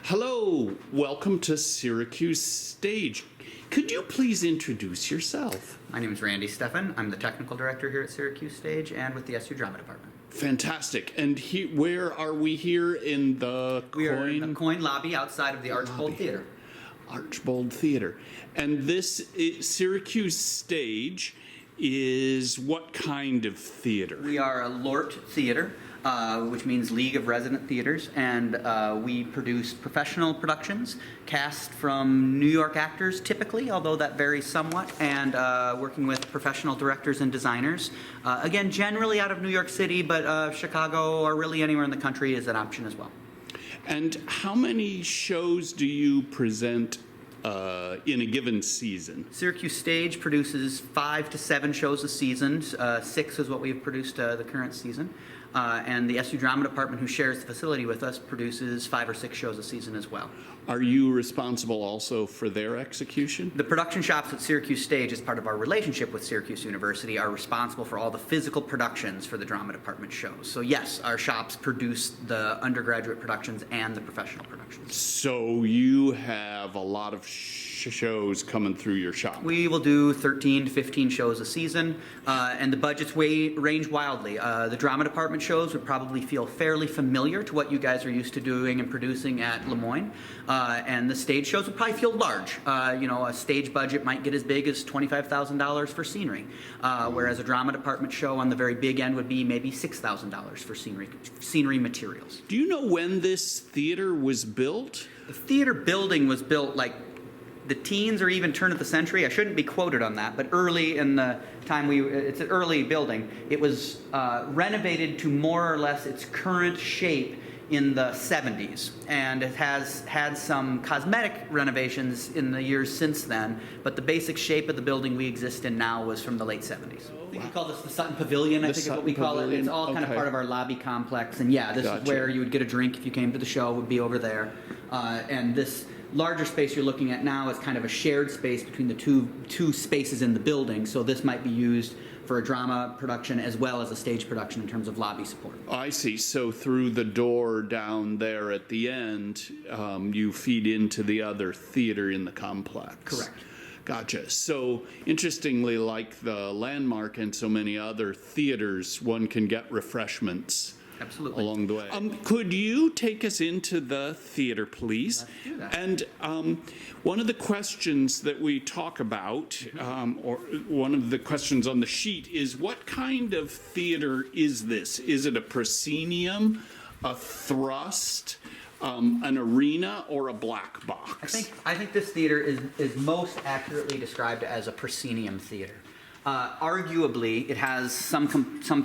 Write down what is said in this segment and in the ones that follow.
Hello, welcome to Syracuse Stage. Could you please introduce yourself? My name is Randy Steffen. I'm the technical director here at Syracuse Stage and with the SU Drama Department. Fantastic. And where are we here in the We are in the Coin lobby outside of the Archbold Theatre. Archbold Theatre. And this Syracuse Stage is what kind of theater? We are a LORT theater, which means League of Resident Theaters, and we produce professional productions cast from New York actors typically, although that varies somewhat, and working with professional directors and designers. Again, generally out of New York City, but Chicago or really anywhere in the country is an option as well. And how many shows do you present in a given season? Syracuse Stage produces 5 to 7 shows a season. 6 is what we've produced the current season. And the SU Drama Department, who shares the facility with us, produces 5 or 6 shows a season as well. Are you responsible also for their execution? The production shops at Syracuse Stage, as part of our relationship with Syracuse University, are responsible for all the physical productions for the Drama Department shows. So yes, our shops produce the undergraduate productions and the professional productions. So you have a lot of shows coming through your shop. We will do 13 to 15 shows a season, and the budgets range wildly. The Drama Department shows would probably feel fairly familiar to what you guys are used to doing and producing at Lemoyne. And the stage shows would probably feel large. A stage budget might get as big as $25,000 for scenery, whereas a Drama Department show on the very big end would be maybe $6,000 for scenery materials. Do you know when this theater was built? The theater building was built like the teens or even turn of the century. I shouldn't be quoted on that, but early in the time it's an early building. It was renovated to more or less its current shape in the 70s, and it has had some cosmetic renovations in the years since then, but the basic shape of the building we exist in now was from the late 70s. I think we call this the Sutton Pavilion, I think is what we call it. It's all kind of part of our lobby complex, and yeah, this is where you would get a drink if you came to the show, would be over there. And this larger space you're looking at now is kind of a shared space between the two spaces in the building, so this might be used for a drama production as well as a stage production in terms of lobby support. I see. So through the door down there at the end, you feed into the other theater in the complex. Correct. Gotcha. So interestingly, like the Landmark and so many other theaters, one can get refreshments. Absolutely. Along the way. Could you take us into the theater, please? Let's do that. And one of the questions that we talk about, or one of the questions on the sheet, is what kind of theater is this? Is it a proscenium, a thrust, an arena, or a black box? I think this theater is most accurately described as a proscenium theater. Arguably, it has some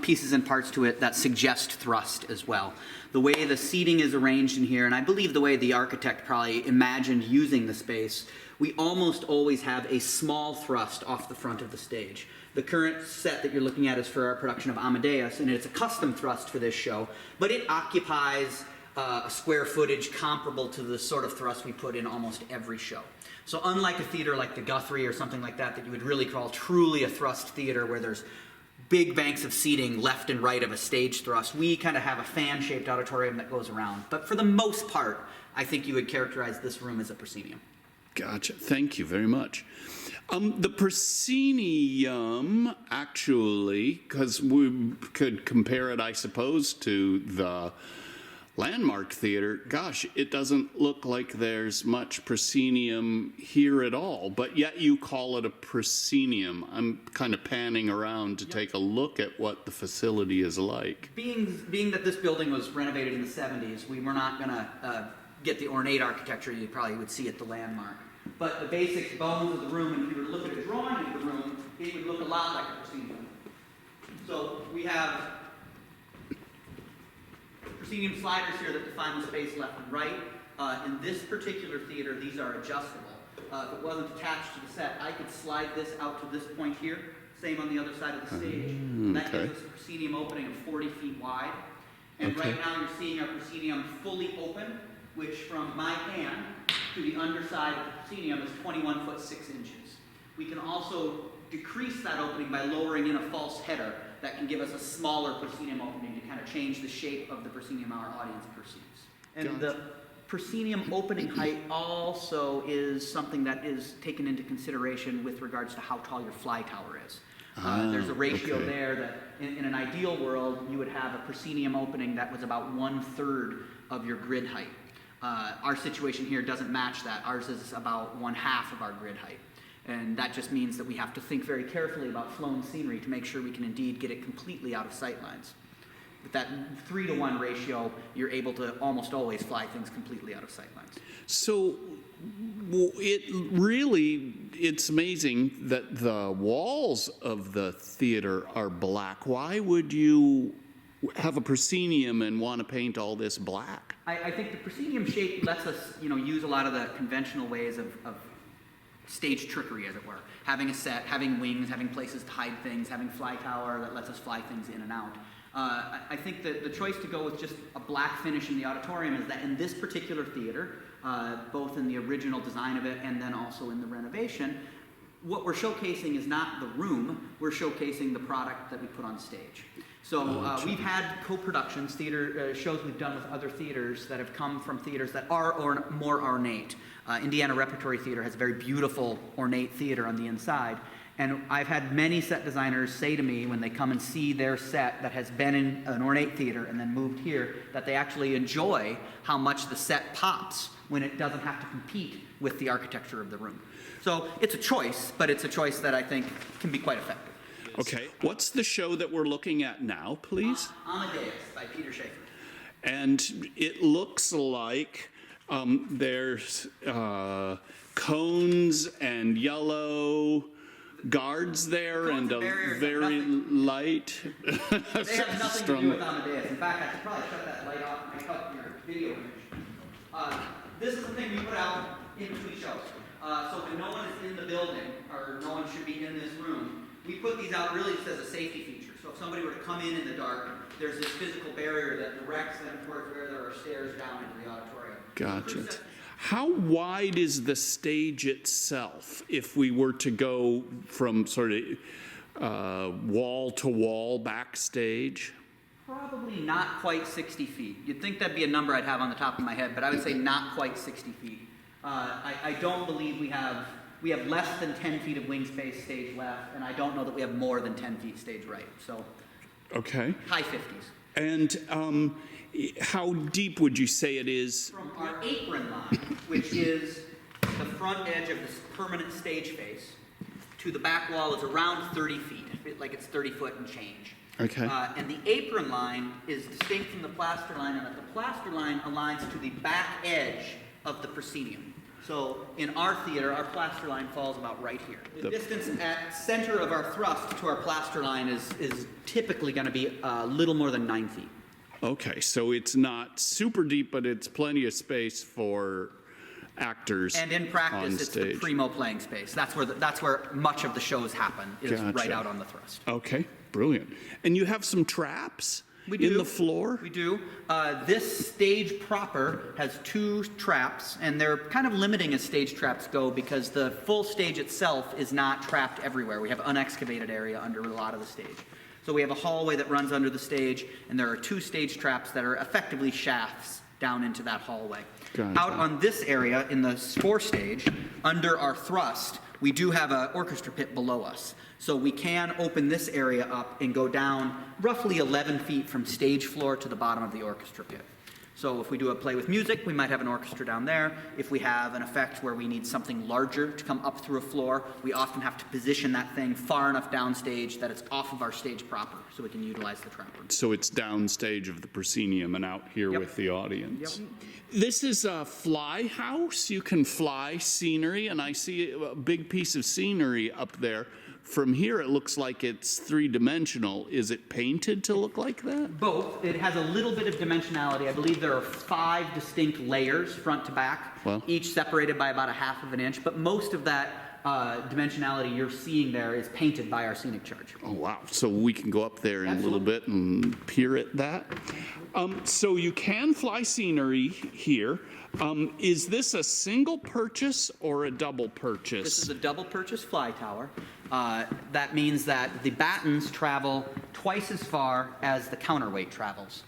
pieces and parts to it that suggest thrust as well. The way the seating is arranged in here, and I believe the way the architect probably imagined using the space, we almost always have a small thrust off the front of the stage. The current set that you're looking at is for our production of Amadeus, and it's a custom thrust for this show, but it occupies a square footage comparable to the sort of thrust we put in almost every show. So unlike a theater like the Guthrie or something like that you would really call truly a thrust theater where there's big banks of seating left and right of a stage thrust, we kind of have a fan-shaped auditorium that goes around. But for the most part, I think you would characterize this room as a proscenium. Gotcha. Thank you very much. The proscenium, actually, because we could compare it, I suppose, to the Landmark Theater, gosh, it doesn't look like there's much proscenium here at all, but yet you call it a proscenium. I'm kind of panning around to take a look at what the facility is like. Being that this building was renovated in the 70s, we were not going to get the ornate architecture you probably would see at the Landmark. But the basic bones of the room, and if you were to look at a drawing of the room, it would look a lot like a proscenium. So we have proscenium sliders here that define the space left and right. In this particular theater, these are adjustable. If it wasn't attached to the set, I could slide this out to this point here. Same on the other side of the stage. And that gives us a proscenium opening of 40 feet wide. And right now you're seeing our proscenium fully open, which from my hand to the underside of the proscenium is 21 foot 6 inches. We can also decrease that opening by lowering in a false header that can give us a smaller proscenium opening to kind of change the shape of the proscenium our audience perceives. And the proscenium opening height also is something that is taken into consideration with regards to how tall your fly tower is. There's a ratio there that in an ideal world, you would have a proscenium opening that was about 1/3 of your grid height. Our situation here doesn't match that. Ours is about 1/2 of our grid height. And that just means that we have to think very carefully about flown scenery to make sure we can indeed get it completely out of sight lines. With that 3-to-1 ratio, you're able to almost always fly things completely out of sight lines. So it's amazing that the walls of the theater are black. Why would you have a proscenium and want to paint all this black? I think the proscenium shape lets us, use a lot of the conventional ways of stage trickery, as it were. Having a set, having wings, having places to hide things, having fly tower that lets us fly things in and out. I think that the choice to go with just a black finish in the auditorium is that in this particular theater, both in the original design of it and then also in the renovation, what we're showcasing is not the room, we're showcasing the product that we put on stage. So we've had co-productions, theater shows we've done with other theaters that have come from theaters that are more ornate. Indiana Repertory Theater has a very beautiful ornate theater on the inside. And I've had many set designers say to me when they come and see their set that has been in an ornate theater and then moved here, that they actually enjoy how much the set pops when it doesn't have to compete with the architecture of the room. So it's a choice, but it's a choice that I think can be quite effective. Okay. What's the show that we're looking at now, please? Amadeus by Peter Schaefer. And it looks like there's cones and yellow guards there Cones and a barriers have very light. They have nothing to do with Amadeus. In fact, I should probably shut that light off and cut your video image. This is the thing we put out in between shows. So when no one is in the building, or no one should be in this room, we put these out really just as a safety feature. So if somebody were to come in the dark, there's this physical barrier that directs them towards where there are stairs down into the auditorium. Gotcha. How wide is the stage itself if we were to go from sort of wall to wall backstage? Probably not quite 60 feet. You'd think that'd be a number I'd have on the top of my head, but I would say not quite 60 feet. I don't believe we have less than 10 feet of wing space stage left, and I don't know that we have more than 10 feet stage right. So, okay. High 50s. And how deep would you say it is? From our apron line, which is the front edge of this permanent stage face, to the back wall is around 30 feet, like it's 30 foot and change. Okay. And the apron line is distinct from the plaster line, and that the plaster line aligns to the back edge of the proscenium. So in our theater, our plaster line falls about right here. The distance at center of our thrust to our plaster line is typically going to be a little more than 9 feet. Okay, so it's not super deep, but it's plenty of space for actors. And in practice, it's the primo playing space. That's where much of the shows happen, is Gotcha. right out on the thrust. Okay, brilliant. And you have some traps in the floor? We do. This stage proper has 2 traps, and they're kind of limiting as stage traps go because the full stage itself is not trapped everywhere. We have unexcavated area under a lot of the stage. So we have a hallway that runs under the stage, and there are 2 stage traps that are effectively shafts down into that hallway. Gotcha. Out on this area in the score stage, under our thrust, we do have an orchestra pit below us. So we can open this area up and go down roughly 11 feet from stage floor to the bottom of the orchestra pit. So if we do a play with music, we might have an orchestra down there. If we have an effect where we need something larger to come up through a floor, we often have to position that thing far enough downstage that it's off of our stage proper, so we can utilize the trapper. So it's downstage of the proscenium and out here with the audience. Yep. This is a fly house. You can fly scenery, and I see a big piece of scenery up there. From here, it looks like it's 3-dimensional. Is it painted to look like that? Both. It has a little bit of dimensionality. I believe there are 5 distinct layers, front to back, each separated by about 1/2 of an inch. But most of that dimensionality you're seeing there is painted by our scenic charge. Oh, wow. So we can go up there in a little bit and peer at that. So you can fly scenery here. Is this a single purchase or a double purchase? This is a double purchase fly tower. That means that the battens travel twice as far as the counterweight travels.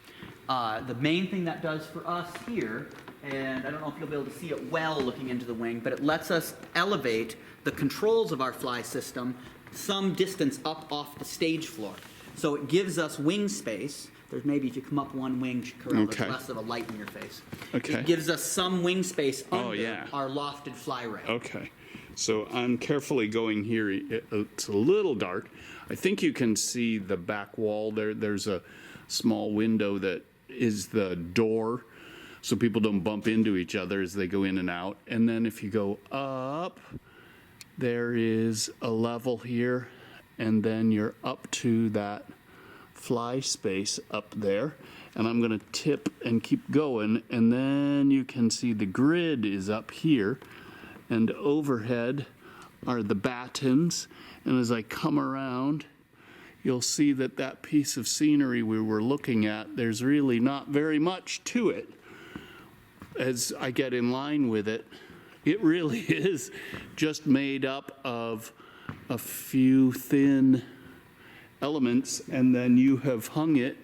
The main thing that does for us here, and I don't know if you'll be able to see it well looking into the wing, but it lets us elevate the controls of our fly system some distance up off the stage floor. So it gives us wing space. There's maybe if you come up one wing, Carell, Okay. there's less of a light in your face. Okay. It gives us some wing space under yeah. our lofted fly rail. Okay, so I'm carefully going here. It's a little dark. I think you can see the back wall there. There's a small window that is the door, so people don't bump into each other as they go in and out. And then if you go up, there is a level here, and then you're up to that fly space up there. And I'm going to tip and keep going, and then you can see the grid is up here, and overhead are the battens. And as I come around, you'll see that that piece of scenery we were looking at, there's really not very much to it. As I get in line with it, it really is just made up of a few thin elements, and then you have hung it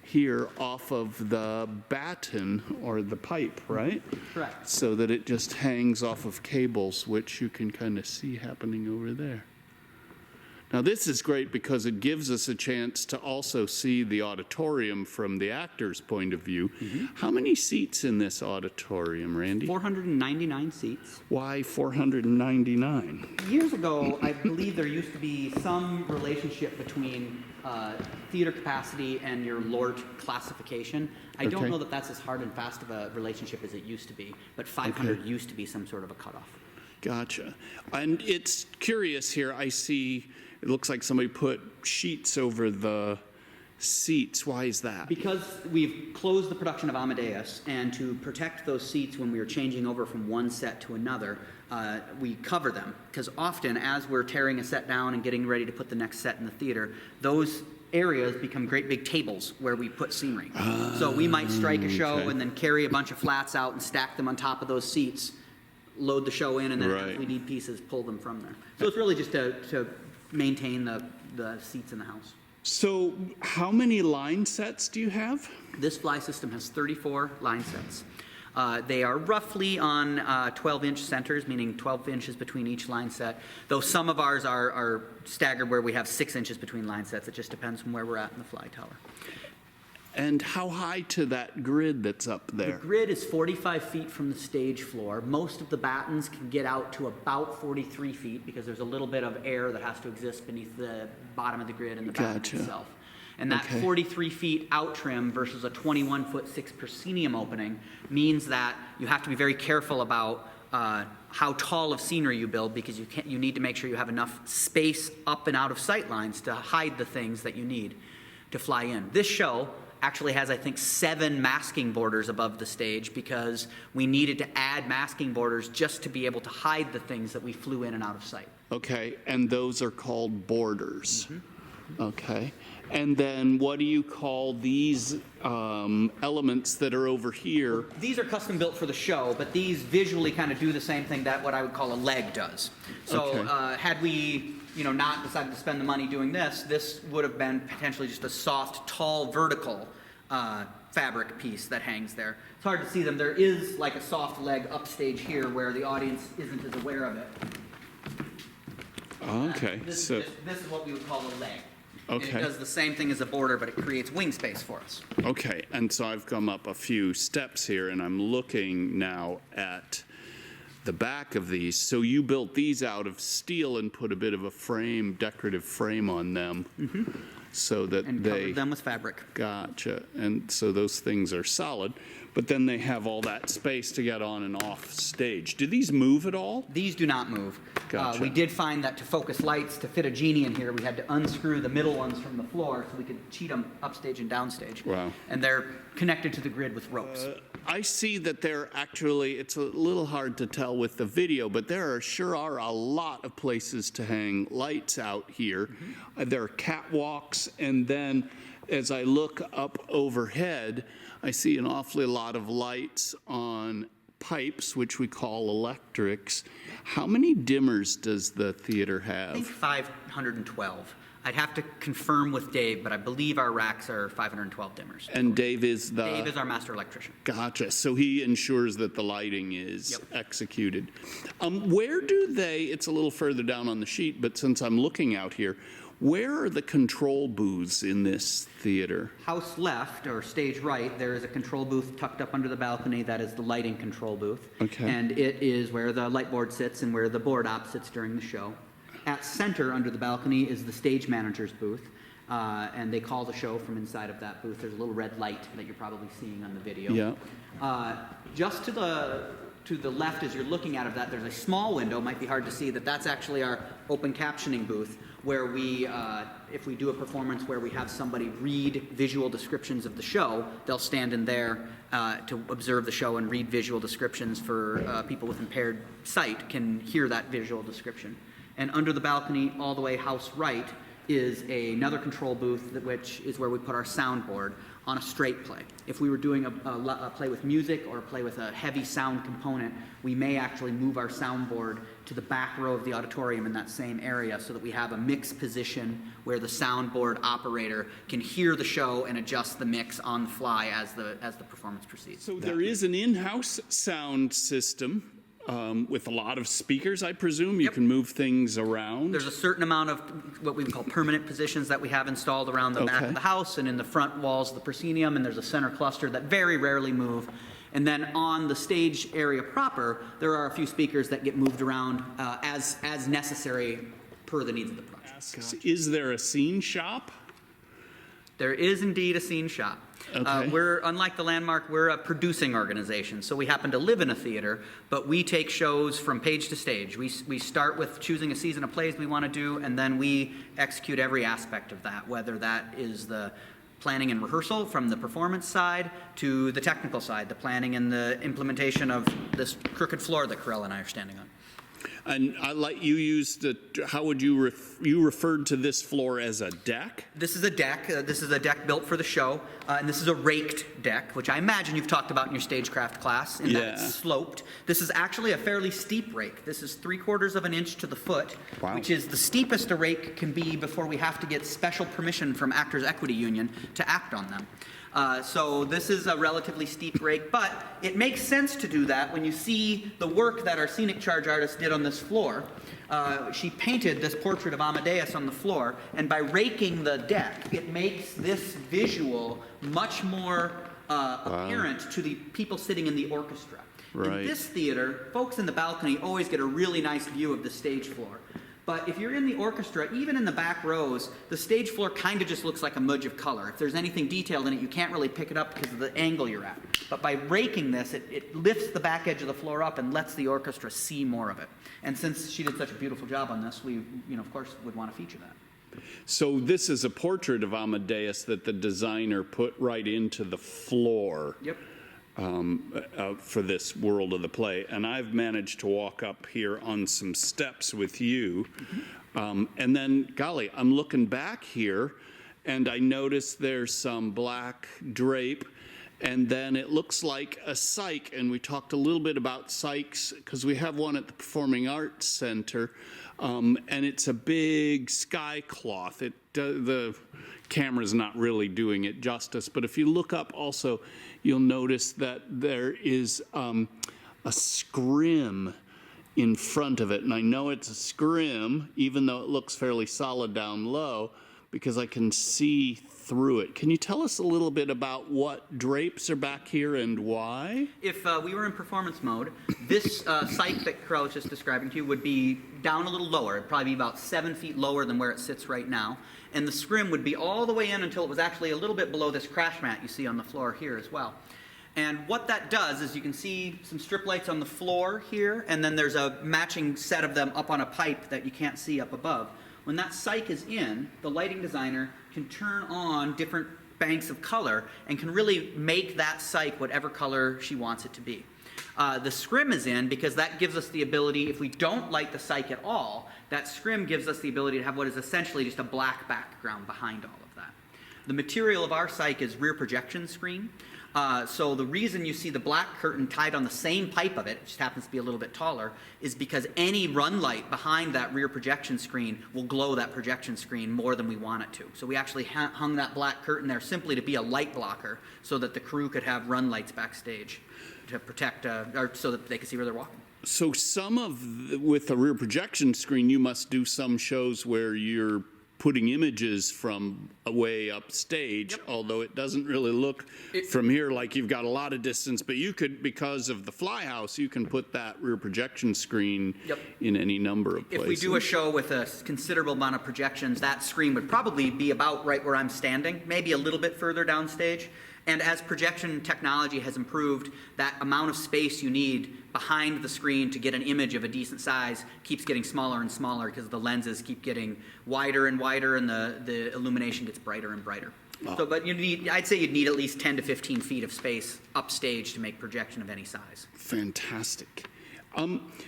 here off of the batten or the pipe, right? Correct. So that it just hangs off of cables, which you can kind of see happening over there. Now this is great because it gives us a chance to also see the auditorium from the actor's point of view. How many seats in this auditorium, Randy? 499 seats. Why 499? Years ago, I believe there used to be some relationship between theater capacity and your LORT classification. I don't Okay. know that that's as hard and fast of a relationship as it used to be, but 500 used to be some sort of a cutoff. Gotcha. And it's curious here. I see it looks like somebody put sheets over the seats. Why is that? Because we've closed the production of Amadeus, and to protect those seats when we are changing over from one set to another, we cover them. Because often, as we're tearing a set down and getting ready to put the next set in the theater, those areas become great big tables where we put scenery. So we might strike a show okay. and then carry a bunch of flats out and stack them on top of those seats, load the show in, and then Right. if we need pieces, pull them from there. So it's really just to maintain the seats in the house. So how many line sets do you have? This fly system has 34 line sets. They are roughly on 12-inch centers, meaning 12 inches between each line set, though some of ours are staggered where we have 6 inches between line sets. It just depends on where we're at in the fly tower. And how high to that grid that's up The there? grid is 45 feet from the stage floor. Most of the battens can get out to about 43 feet because there's a little bit of air that has to exist beneath the bottom of the grid and the batten Gotcha. itself. And that Okay. 43 feet out trim versus a 21-foot-6 proscenium opening means that you have to be very careful about how tall of scenery you build, because you need to make sure you have enough space up and out of sight lines to hide the things that you need to fly in. This show actually has, I think, 7 masking borders above the stage because we needed to add masking borders just to be able to hide the things that we flew in and out of sight. Okay, and those are called borders. Okay. And then what do you call these elements that are over here? These are custom built for the show, but these visually kind of do the same thing that what I would call a leg does. So Okay. had we not decided to spend the money doing this, this would have been potentially just a soft, tall, vertical fabric piece that hangs there. It's hard to see them. There is like a soft leg upstage here where the audience isn't as aware of it. Okay, This so, is what we would call a leg. And Okay. it does the same thing as a border, but it creates wing space for us. okay, and so I've come up a few steps here, and I'm looking now at the back of these. So you built these out of steel and put a bit of a frame, decorative frame on them, so that And they... covered them with fabric. Gotcha. And so those things are solid, but then they have all that space to get on and off stage. Do these move at all? These do not move. Gotcha. We did find that to focus lights, to fit a genie in here, we had to unscrew the middle ones from the floor so we could cheat them upstage and downstage. Wow. And they're connected to the grid with ropes. I see that they're actually, it's a little hard to tell with the video, but sure are a lot of places to hang lights out here. There are catwalks, and then as I look up overhead, I see an awfully lot of lights on pipes, which we call electrics. How many dimmers does the theater I think have? 512. I'd have to confirm with Dave, but I believe our racks are 512 dimmers. And Dave is our master electrician. Gotcha. So he ensures that the lighting is Yep. executed. Where do they, it's a little further down on the sheet, but since I'm looking out here, where are the control booths in this theater? House left, or stage right, there is a control booth tucked up under the balcony. That is the lighting control booth. Okay. And it is where the light board sits and where the board op sits during the show. At center under the balcony is the stage manager's booth. And they call the show from inside of that booth. There's a little red light that you're probably seeing on the video. Yeah. Just to the left as you're looking out of that, there's a small window. Might be hard to see that's actually our open captioning booth, where we, if we do a performance where we have somebody read visual descriptions of the show, they'll stand in there to observe the show and read visual descriptions for people with impaired sight can hear that visual description. And under the balcony, all the way house right, is another control booth, which is where we put our soundboard on a straight play. If we were doing a play with music or a play with a heavy sound component, we may actually move our soundboard to the back row of the auditorium in that same area so that we have a mix position where the soundboard operator can hear the show and adjust the mix on the fly as the performance proceeds. So there is an in-house sound system with a lot of speakers, I presume. You Yep. can move things around. There's a certain amount of what we would call permanent positions that we have installed around the back Okay. of the house and in the front walls of the proscenium, and there's a center cluster that very rarely move. And then on the stage area proper, there are a few speakers that get moved around as necessary per the needs of the production. Is there a scene shop? There is indeed a scene shop. Okay. We're, unlike the Landmark, we're a producing organization, so we happen to live in a theater, but we take shows from page to stage. We start with choosing a season of plays we want to do, and then we execute every aspect of that, whether that is the planning and rehearsal from the performance side to the technical side, the planning and the implementation of this crooked floor that Corell and I are standing on. And I like you used how would you you referred to this floor as a deck? This is a deck. This is a deck built for the show, and this is a raked deck, which I imagine you've talked about in your stagecraft class, in that it's sloped. This is actually a fairly steep rake. This is 3/4 of an inch to the foot, Wow. which is the steepest a rake can be before we have to get special permission from Actors Equity Union to act on them. So this is a relatively steep rake, but it makes sense to do that when you see the work that our scenic charge artist did on this floor. She painted this portrait of Amadeus on the floor, and by raking the deck, it makes this visual much more apparent to the people sitting in the orchestra. Right. In this theater, folks in the balcony always get a really nice view of the stage floor. But if you're in the orchestra, even in the back rows, the stage floor kind of just looks like a mudge of color. If there's anything detailed in it, you can't really pick it up because of the angle you're at. But by raking this, it lifts the back edge of the floor up and lets the orchestra see more of it. And since she did such a beautiful job on this, we, of course, would want to feature that. So this is a portrait of Amadeus that the designer put right into the floor. Yep. For this world of the play, and I've managed to walk up here on some steps with you, and then, golly, I'm looking back here, and I notice there's some black drape, and then it looks like a cyc, and we talked a little bit about cycs because we have one at the Performing Arts Center, and it's a big sky cloth. The camera's not really doing it justice, but if you look up also, you'll notice that there is a scrim in front of it. And I know it's a scrim, even though it looks fairly solid down low, because I can see through it. Can you tell us a little bit about what drapes are back here and why? If we were in performance mode, this cyc that Corell was just describing to you would be down a little lower. It'd probably be about 7 feet lower than where it sits right now. And the scrim would be all the way in until it was actually a little bit below this crash mat you see on the floor here as well. And what that does is you can see some strip lights on the floor here, and then there's a matching set of them up on a pipe that you can't see up above. When that cyc is in, the lighting designer can turn on different banks of color and can really make that cyc whatever color she wants it to be. The scrim is in because that gives us the ability, if we don't light the cyc at all, that scrim gives us the ability to have what is essentially just a black background behind all of that. The material of our cyc is rear projection screen. So the reason you see the black curtain tied on the same pipe of it just happens to be a little bit taller, is because any run light behind that rear projection screen will glow that projection screen more than we want it to. So we actually hung that black curtain there simply to be a light blocker so that the crew could have run lights backstage to protect, or so that they could see where they're walking. So with the rear projection screen, you must do some shows where you're putting images from way upstage, although it doesn't really look from here like you've got a lot of distance, but you could, because of the fly house, you can put that rear projection screen in any number of places. If we do a show with a considerable amount of projections, that screen would probably be about right where I'm standing, maybe a little bit further downstage. And as projection technology has improved, that amount of space you need behind the screen to get an image of a decent size keeps getting smaller and smaller because the lenses keep getting wider and wider and the illumination gets brighter and brighter. Oh. So, but I'd say you'd need at least 10 to 15 feet of space upstage to make projection of any size. Fantastic.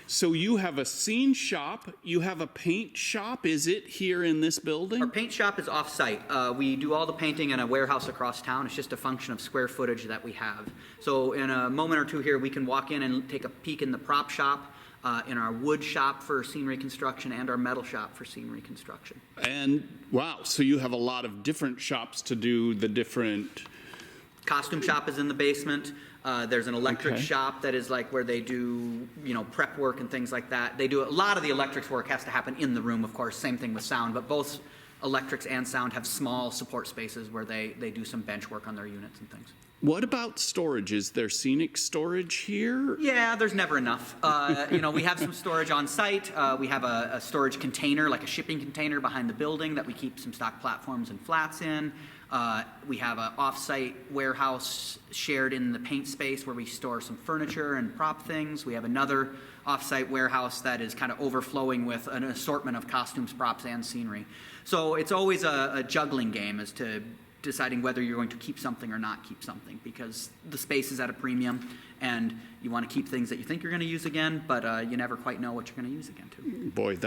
So you have a scene shop, you have a paint shop. Is it here in this building? Our paint shop is off-site. We do all the painting in a warehouse across town. It's just a function of square footage that we have. So in a moment or two here, we can walk in and take a peek in the prop shop, in our wood shop for scene reconstruction, and our metal shop for scene reconstruction. And wow, so you have a lot of different shops to do the different... Costume shop is in the basement. There's an electric shop that is like where they do, prep work and things like that. They do a lot of the electrics work has to happen in the room, of course. Same thing with sound, but both electrics and sound have small support spaces where they do some bench work on their units and things. What about storage? Is there scenic storage here? Yeah, there's never enough. We have some storage on site. We have a storage container, like a shipping container behind the building that we keep some stock platforms and flats in. We have an off-site warehouse shared in the paint space where we store some furniture and prop things. We have another off-site warehouse that is kind of overflowing with an assortment of costumes, props, and scenery. So it's always a juggling game as to deciding whether you're going to keep something or not keep something, because the space is at a premium and you want to keep things that you think you're going to use again, but you never quite know what you're going to use again to. Boy,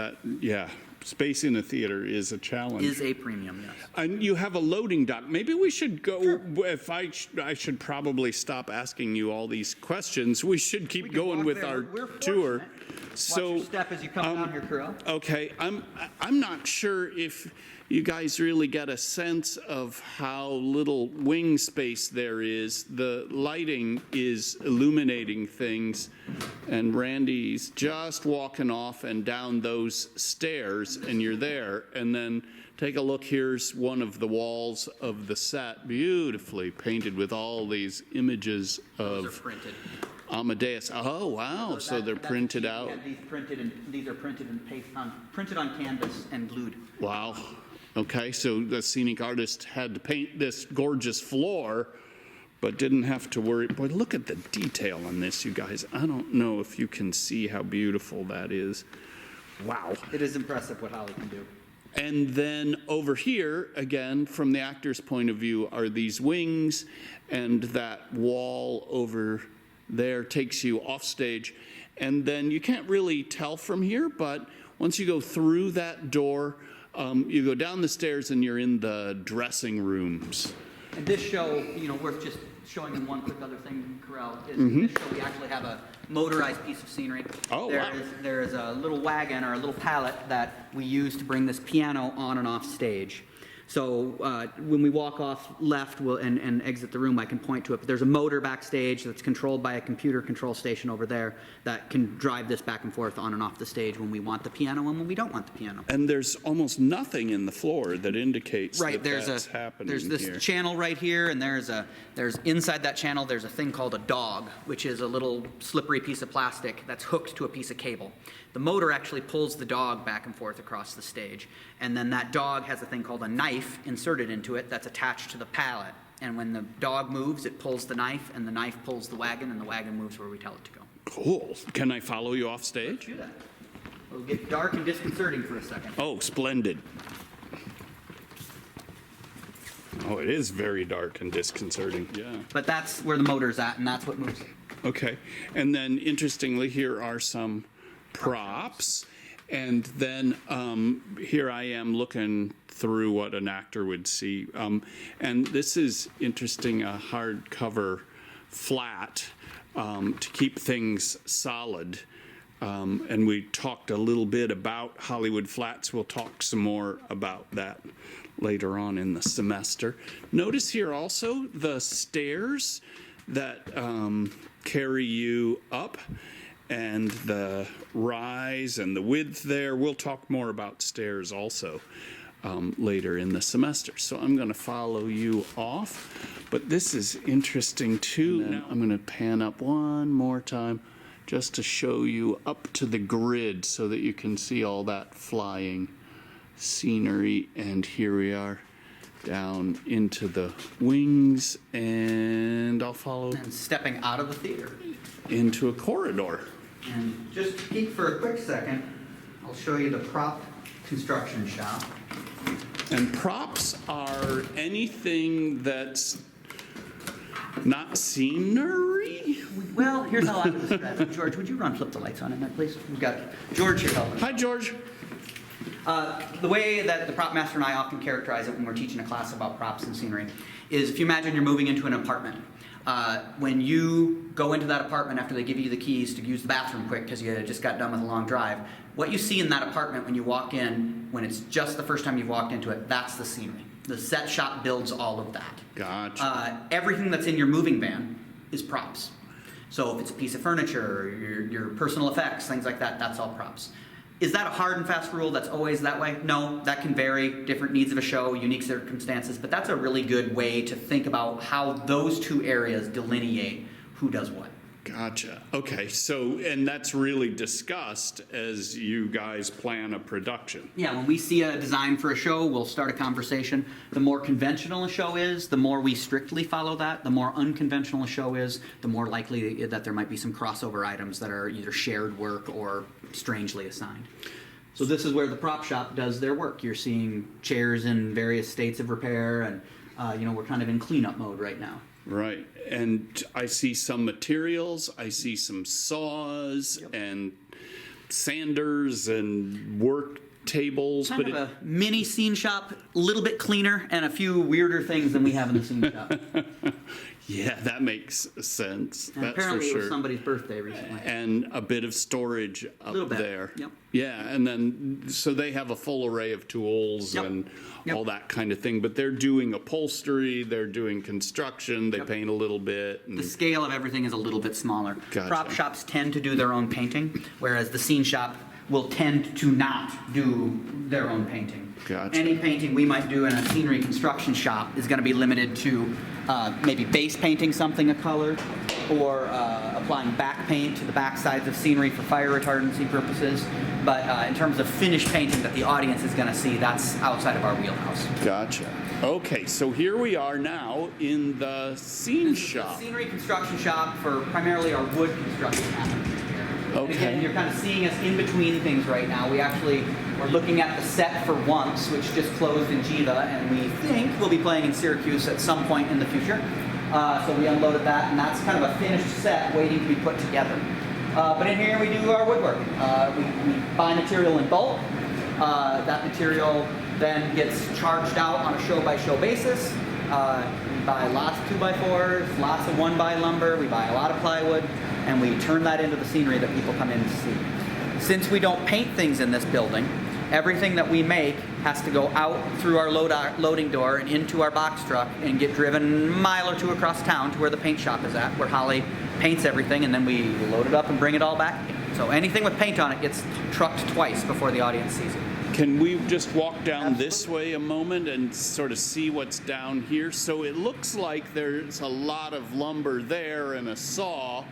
space in a theater is a challenge. Is a premium, yes. And you have a loading dock. Maybe we should go, if I should probably stop asking you all these questions. We should keep going with our tour. So, watch your step as you come down here, Carell. Okay, I'm not sure if you guys really get a sense of how little wing space there is. The lighting is illuminating things, and Randy's just walking off and down those stairs, and you're there. And then take a look, here's one of the walls of the set, beautifully painted with all these images of... Those are printed. Amadeus. Oh, wow. So they're printed out. These are printed on canvas and glued. Wow. Okay, so the scenic artist had to paint this gorgeous floor, but didn't have to worry. Boy, look at the detail on this, you guys. I don't know if you can see how beautiful that is. Wow. It is impressive what Holly can do. And then over here, again, from the actor's point of view, are these wings, and that wall over there takes you off stage. And then you can't really tell from here, but once you go through that door, you go down the stairs and you're in the dressing rooms. And this show, worth just showing them one quick other thing, Carell, is in this show we actually have a motorized piece of scenery. Oh, wow. There is a little wagon or a little pallet that we use to bring this piano on and off stage. So when we walk off left and exit the room, I can point to it. But there's a motor backstage that's controlled by a computer control station over there that can drive this back and forth on and off the stage when we want the piano and when we don't want the piano. And there's almost nothing in the floor that indicates that's happening. There's this channel right here, and there's inside that channel there's a thing called a dog, which is a little slippery piece of plastic that's hooked to a piece of cable. The motor actually pulls the dog back and forth across the stage. And then that dog has a thing called a knife inserted into it that's attached to the pallet. And when the dog moves, it pulls the knife, and the knife pulls the wagon, and the wagon moves where we tell it to go. Cool. Can I follow you off stage? Let's do that. It'll get dark and disconcerting for a second. Oh, splendid. Oh, it is very dark and disconcerting. Yeah. But that's where the motor's at, and that's what moves it. Okay. And then, interestingly, here are some props. And then here I am looking through what an actor would see. And this is interesting, a hardcover flat to keep things solid. And we talked a little bit about Hollywood Flats. We'll talk some more about that later on in the semester. Notice here also the stairs that carry you up, and the rise and the width there. We'll talk more about stairs also later in the semester. So I'm going to follow you off. But this is interesting too. Now I'm going to pan up one more time just to show you up to the grid so that you can see all that flying scenery. And here we are down into the wings, and I'll follow And stepping out of the theater. into a corridor. And just to peek for a quick second, I'll show you the prop construction shop. And props are anything that's not scenery? Well, here's how I would describe it. George, would you flip the lights on in there, please? We've got George here helping. Hi, George. The way that the prop master and I often characterize it when we're teaching a class about props and scenery is if you imagine you're moving into an apartment. When you go into that apartment after they give you the keys to use the bathroom quick because you just got done with a long drive, what you see in that apartment when you walk in, when it's just the first time you've walked into it, that's the scenery. The set shop builds all of that. Gotcha. Everything that's in your moving van is props. So if it's a piece of furniture, your personal effects, things like that, that's all props. Is that a hard and fast rule that's always that way? No, that can vary, different needs of a show, unique circumstances, but that's a really good way to think about how those two areas delineate who does what. Gotcha. Okay, so, and that's really discussed as you guys plan a production. Yeah, when we see a design for a show, we'll start a conversation. The more conventional a show is, the more we strictly follow that. The more unconventional a show is, the more likely that there might be some crossover items that are either shared work or strangely assigned. So this is where the prop shop does their work. You're seeing chairs in various states of repair, and we're kind of in cleanup mode right now. Right, and I see some materials, I see some saws and sanders and work tables. Kind of a mini scene shop, a little bit cleaner, and a few weirder things than we have in the scene shop. Yeah, that makes sense. And that's apparently for sure. It was somebody's birthday recently. And a bit of storage up there. Yep. Yeah, and then so they have a full array of tools and all that kind of thing. But they're doing upholstery, they're doing construction, they paint a little bit. And the scale of everything is a little bit smaller. Gotcha. Prop shops tend to do their own painting, whereas the scene shop will tend to not do their own painting. Gotcha. Any painting we might do in a scenery construction shop is going to be limited to maybe base painting something a color, or applying back paint to the back sides of scenery for fire retardancy purposes. But in terms of finished painting that the audience is going to see, that's outside of our wheelhouse. Gotcha. Okay, so here we are now in the scene shop. The scenery construction shop for primarily our wood construction happening here. Okay. And again, you're kind of seeing us in between things right now. We're looking at the set for Once, which just closed in Geneva, and we think we'll be playing in Syracuse at some point in the future. So we unloaded that, and that's kind of a finished set waiting to be put together. But in here we do our woodworking. We buy material in bulk. That material then gets charged out on a show-by-show basis. We buy lots of 2x4s, lots of 1x lumber. We buy a lot of plywood, and we turn that into the scenery that people come in to see. Since we don't paint things in this building, everything that we make has to go out through our loading door and into our box truck and get driven a mile or two across town to where the paint shop is at, where Holly paints everything, and then we load it up and bring it all back again. So anything with paint on it gets trucked twice before the audience sees it. Can we just walk down this way a moment and sort of see what's down here? So it looks like there's a lot of lumber there and a saw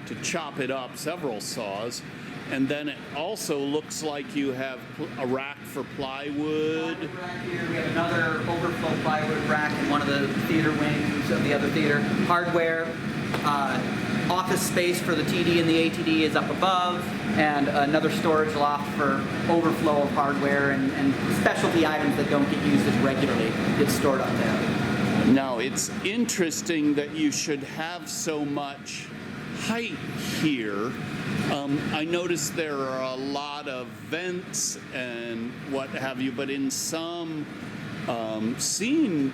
to chop it up, several saws. And then it also looks like you have a rack for plywood. Rack here. We have another overflow plywood rack in one of the theater wings of the other theater. Hardware, office space for the TD and the ATD is up above, and another storage loft for overflow of hardware and specialty items that don't get used as regularly get stored up there. Now, it's interesting that you should have so much height here, I noticed there are a lot of vents and what have you, but in some scenery,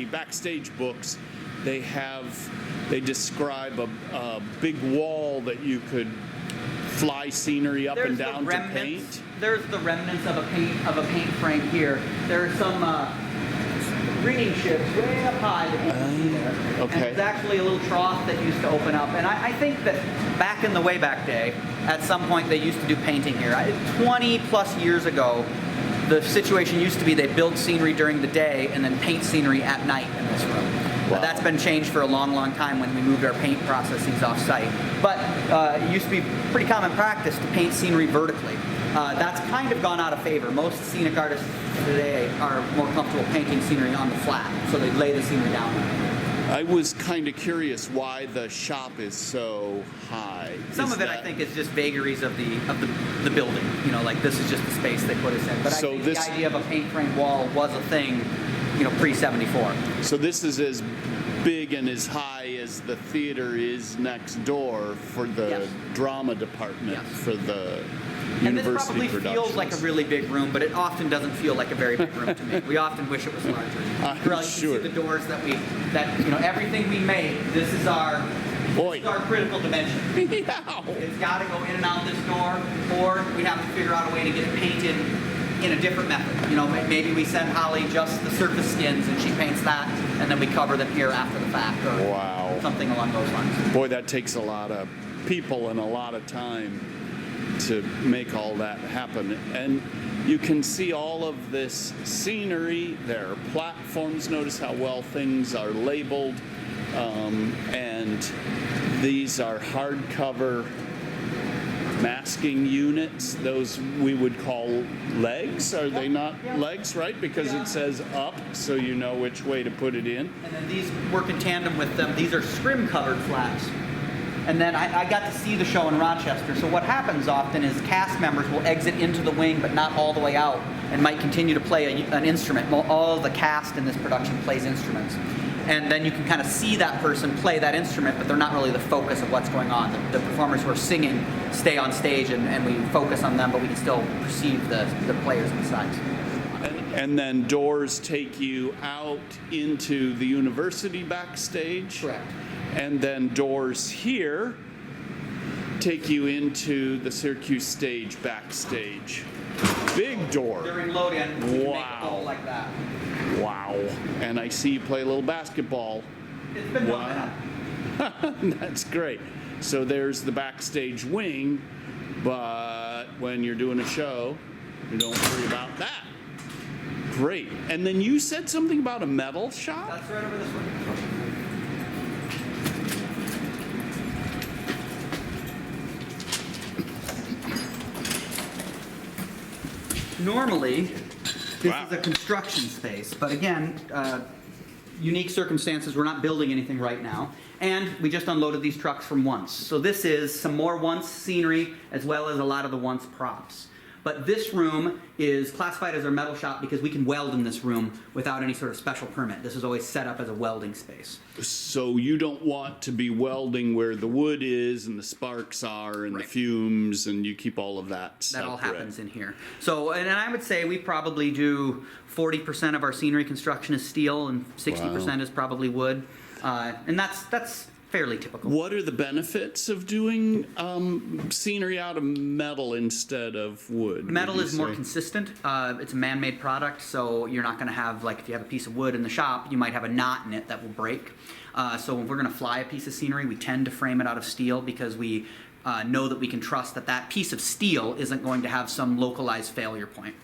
backstage books, they describe a big wall that you could fly scenery up and down to paint. There's the remnants of a paint frame here. There are some ringing ships way up high that you can see there. Okay. And there's actually a little trough that used to open up. And I think that back in the way back day, at some point they used to do painting here. 20 plus years ago, the situation used to be they build scenery during the day and then paint scenery at night in this room. Wow. That's been changed for a long, long time when we moved our paint processes off-site. But it used to be pretty common practice to paint scenery vertically. That's kind of gone out of favor. Most scenic artists today are more comfortable painting scenery on the flat, so they lay the scenery down. I was kind of curious why the shop is so high. Some of it, I think, is just vagaries of the building. You know, like this is just the space they put us in. But So I think this- the idea of a paint frame wall was a thing, you know, pre-74. So this is as big and as high as the theater is next door for the Yes. drama department, Yes. for the And this university probably productions. feels like a really big room, but it often doesn't feel like a very big room to me. We often wish it was larger. I'm You can sure. see the doors that you know, everything we make, this is our Boy. critical dimension. Yeah. It's got to go in and out this door, or we have to figure out a way to get it painted in a different method. You know, maybe we send Holly just the surface skins and she paints that, and then we cover them here after the fact, or Wow. something along those lines. Boy, that takes a lot of people and a lot of time to make all that happen. And you can see all of this scenery. There are platforms. Notice how well things are labeled. And these are hardcover masking units. Those we would call legs. Are they not legs, right? Because it says up, so you know which way to put it in. And then these work in tandem with them. These are Scrim covered flaps. And then I got to see the show in Rochester. So what happens often is cast members will exit into the wing, but not all the way out, and might continue to play an instrument. Well, all of the cast in this production plays instruments. And then you can kind of see that person play that instrument, but they're not really the focus of what's going on. The performers who are singing stay on stage, and we focus on them, but we can still perceive the players on the sides. And then doors take you out into the university backstage. Correct. And then doors here take you into the Syracuse Stage backstage. Big door. During load-in, we can make a Wow. hole like that. Wow. And I see you play a little basketball. It's been done. Wow. That's great. So there's the backstage wing, but when you're doing a show, you don't worry about that. Great. And then you said something about a metal shop? That's right over this way. Normally, this Wow. is a construction space, but again, unique circumstances, we're not building anything right now, and we just unloaded these trucks from Once. So this is some more Once scenery, as well as a lot of the Once props. But this room is classified as our metal shop because we can weld in this room without any sort of special permit. This is always set up as a welding space. So you don't want to be welding where the wood is and the sparks are and Right. the fumes, and you keep all of that That separate. all happens in here. So, and I would say we probably do 40% of our scenery construction is steel, and 60% is probably wood, and that's fairly typical. What are the benefits of doing scenery out of metal instead of wood? Metal would you is more say? consistent. It's a man-made product, so you're not going to have, like, if you have a piece of wood in the shop, you might have a knot in it that will break. So when we're going to fly a piece of scenery, we tend to frame it out of steel because we know that we can trust that that piece of steel isn't going to have some localized failure point.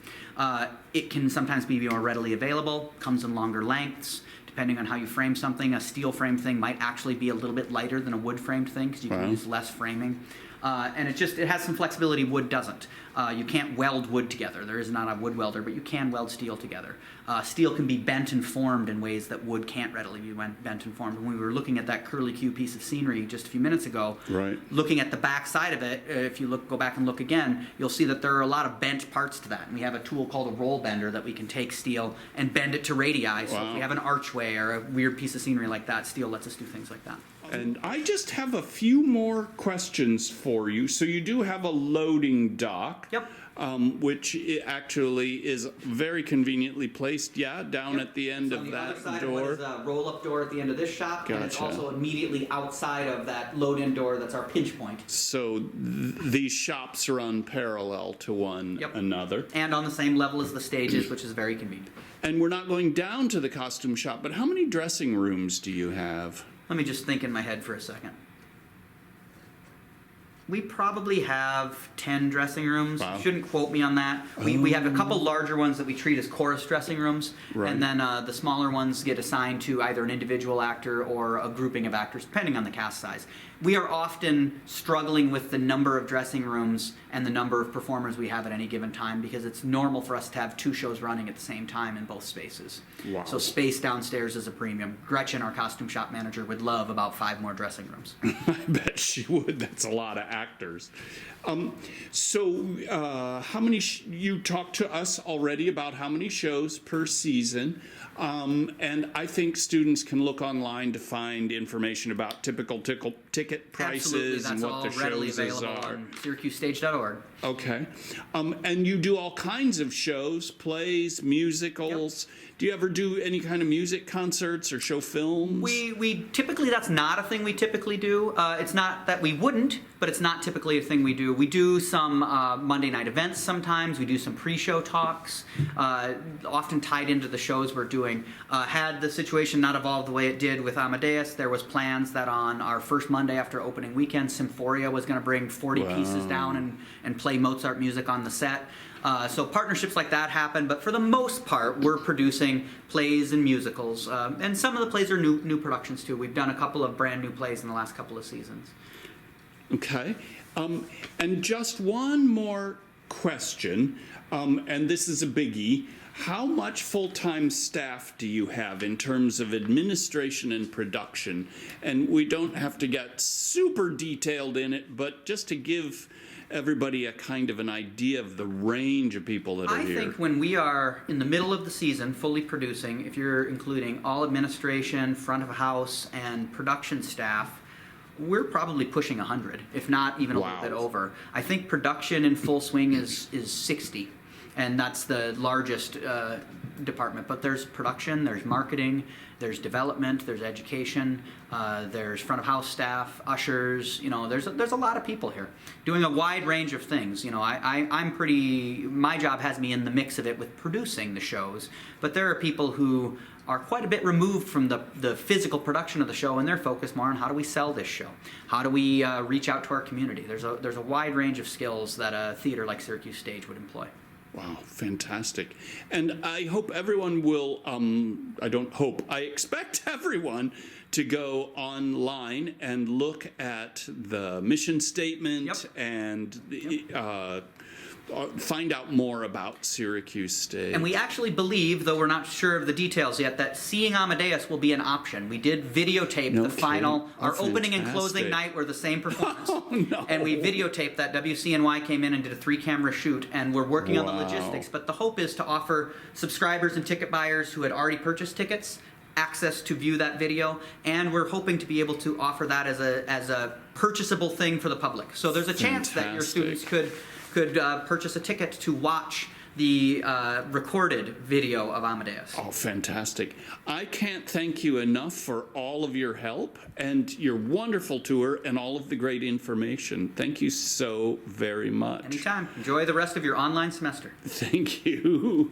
It can sometimes be more readily available, comes in longer lengths. Depending on how you frame something, a steel frame thing might actually be a little bit lighter than a wood framed thing because you can Wow. use less framing. And it has some flexibility wood doesn't. You can't weld wood together. There is not a wood welder, but you can weld steel together. Steel can be bent and formed in ways that wood can't readily be bent and formed. When we were looking at that curlicue piece of scenery just a few minutes ago, Right. looking at the back side of it, if you go back and look again, you'll see that there are a lot of bent parts to that. And we have a tool called a roll bender that we can take steel and bend it to radii. So if Wow. we have an archway or a weird piece of scenery like that, steel lets us do things like that. And I just have a few more questions for you. So you do have a loading dock. Yep. Which actually is very conveniently placed, down at the end of that On the other side door. of what is a roll-up door at the end of this shop, and it's Gotcha. also immediately outside of that load-in door that's our pinch point. So these shops run parallel to one another. And on the same level as the stages, which is very convenient. And we're not going down to the costume shop, but how many dressing rooms do you have? Let me just think in my head for a second. We probably have 10 dressing rooms. Wow. Shouldn't quote me on that. We have a couple larger ones that we treat as chorus dressing rooms. Right. And then the smaller ones get assigned to either an individual actor or a grouping of actors, depending on the cast size. We are often struggling with the number of dressing rooms and the number of performers we have at any given time because it's normal for us to have 2 shows running at the same time in both spaces. Wow. So space downstairs is a premium. Gretchen, our costume shop manager, would love about 5 more dressing rooms. I bet she would. That's a lot of actors. How many, you talked to us already about how many shows per season. And I think students can look online to find information about typical ticket prices and what the shows available are. on SyracuseStage.org. Okay. And you do all kinds of shows, plays, musicals. Yep. Do you ever do any kind of music concerts or show films? We typically, that's not a thing we typically do. It's not that we wouldn't, but it's not typically a thing we do. We do some Monday night events sometimes. We do some pre-show talks, often tied into the shows we're doing. Had the situation not evolved the way it did with Amadeus, there was plans that on our first Monday after opening weekend, Symphoria was going to bring 40 pieces down and play Mozart music on the set. So partnerships like that happen, but for the most part, we're producing plays and musicals, and some of the plays are new productions too. We've done a couple of brand new plays in the last couple of seasons. Okay, and just one more question, and this is a biggie. How much full-time staff do you have in terms of administration and production? And we don't have to get super detailed in it, but just to give everybody a kind of an idea of the range of people that are here. I think when we are in the middle of the season, fully producing, if you're including all administration, front of house, and production staff, we're probably pushing 100, if not even a little bit over. I think production in full swing is 60, and that's the largest department. But there's production, there's marketing, there's development, there's education, there's front of house staff, ushers. You know, there's a lot of people here doing a wide range of things. You know, I'm pretty. My job has me in the mix of it with producing the shows, but there are people who are quite a bit removed from the physical production of the show, and they're focused more on how do we sell this show, how do we reach out to our community. There's a wide range of skills that a theater like Syracuse Stage would employ. Wow, fantastic. And I hope everyone will, I expect everyone to go online and look at the mission statement and find out more about Syracuse Stage. And we actually believe, though we're not sure of the details yet, that seeing Amadeus will be an option. We did videotape the final, our opening and closing night were the same performance. Oh, no. And we videotaped that. WCNY came in and did a 3-camera shoot, and we're working on the logistics. But the hope is to offer subscribers and ticket buyers who had already purchased tickets access to view that video, and we're hoping to be able to offer that as a purchasable thing for the public. So there's a chance that your students could purchase a ticket to watch the recorded video of Amadeus. Oh, fantastic. I can't thank you enough for all of your help and your wonderful tour and all of the great information. Thank you so very much. Anytime. Enjoy the rest of your online semester. Thank you.